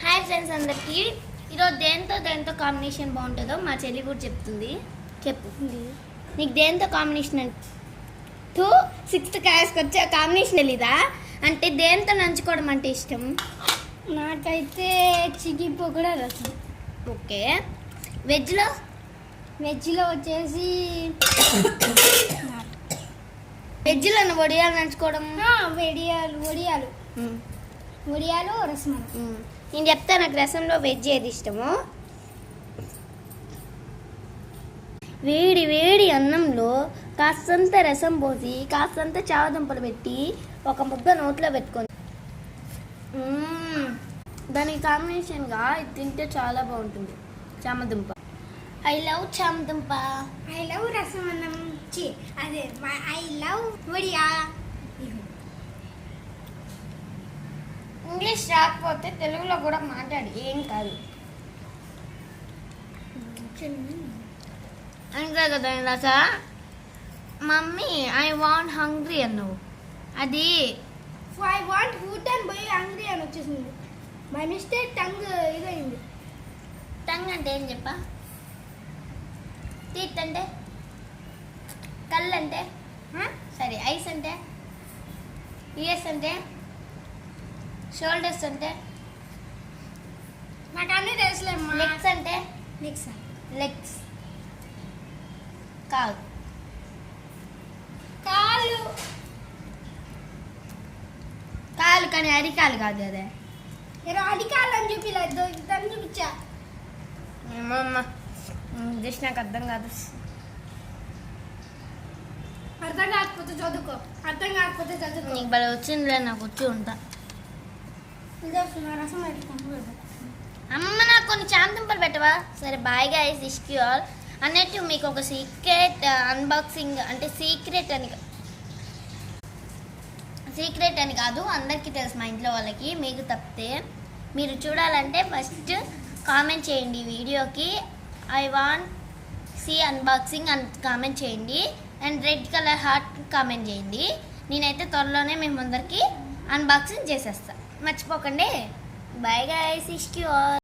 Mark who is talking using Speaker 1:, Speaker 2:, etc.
Speaker 1: Hi friends అందరికీ ఈరోజు దేంతో కాంబినేషన్ బాగుంటుందో మా చెల్లి కూడా చెప్తుంది నీకు దేంతో కాంబినేషన్ అంటే 6th క్లాస్కి వచ్చే కాంబినేషన్ తెలీదా అంటే దేంతో నంచుకోవడం అంటే ఇష్టం?
Speaker 2: నాకైతే చికెన్ పకోడా రసం.
Speaker 1: ఓకే. వెజ్లో
Speaker 2: వచ్చేసి
Speaker 1: వెజ్లో వడియాలు నంచుకోవడం.
Speaker 2: వడియాలు రసం.
Speaker 1: నేను చెప్తా నాకు రసంలో వెజ్ ఏది ఇష్టమో. వేడి వేడి అన్నంలో కాస్తంత రసం పోసి కాస్తంత చావదుంపలు పెట్టి ఒక ముద్ద నోట్లో పెట్టుకొని దానికి కాంబినేషన్గా ఇది తింటే చాలా బాగుంటుంది. చామదుంప. I love chamadumpa.
Speaker 2: I love rasam annam. అదే ఐ లవ్ వడియా.
Speaker 1: ఇంగ్లీష్ రాకపోతే తెలుగులో కూడా మాట్లాడి ఏం కాదు. అంతే కదా ఇందాక మమ్మీ ఐ వాంట్ హంగ్రీ అన్నావు. అది
Speaker 2: ఐ వాంట్ ఫుడ్ అని పోయి హంగ్రీ అని వచ్చేసింది. బై మిస్టేక్ టంగ్ ఇదైంది.
Speaker 1: టంగ్ అంటే ఏం చెప్పా? టీత్ అంటే? కళ్ళు అంటే? సరే. ఐస్ అంటే? ఇయర్స్ అంటే? షోల్డర్స్ అంటే?
Speaker 2: నాకు అన్నీ తెలుసులేమ్మా.
Speaker 1: లెగ్స్ అంటే? లెగ్స్ కాదు. కాలు కానీ అరికాలు కాదు అదే.
Speaker 2: అడికాలు అని చూపిలేదు దాన్ని చూపించా.
Speaker 1: జస్ట్ నాకు అర్థం కాదు.
Speaker 2: అర్థం కాకపోతే చదువుకో.
Speaker 1: నీకు భలే వచ్చిందిలే, నాకు వచ్చి ఉంటా.
Speaker 2: రసం పెట్టుకుంటూ
Speaker 1: అమ్మ నాకు కొన్ని చామదుంపలు పెట్టవా? సరే బాయ్ గైస్, ఇష్క్ యు ఆల్. అన్నట్టు మీకు ఒక సీక్రెట్ అన్బాక్సింగ్ అంటే సీక్రెట్ అని కాదు, అందరికీ తెలుసు మా ఇంట్లో వాళ్ళకి. మీకు తప్పితే మీరు చూడాలంటే ఫస్ట్ కామెంట్ చేయండి వీడియోకి ఐ వాంట్ సీ అన్బాక్సింగ్ అని కామెంట్ చేయండి. And red colour heart comment చేయండి. నేనైతే త్వరలోనే మేము అందరికీ అన్బాక్సింగ్ చేసేస్తాను. మర్చిపోకండి. బాయ్ గైస్, ఇష్క్ యు ఆల్.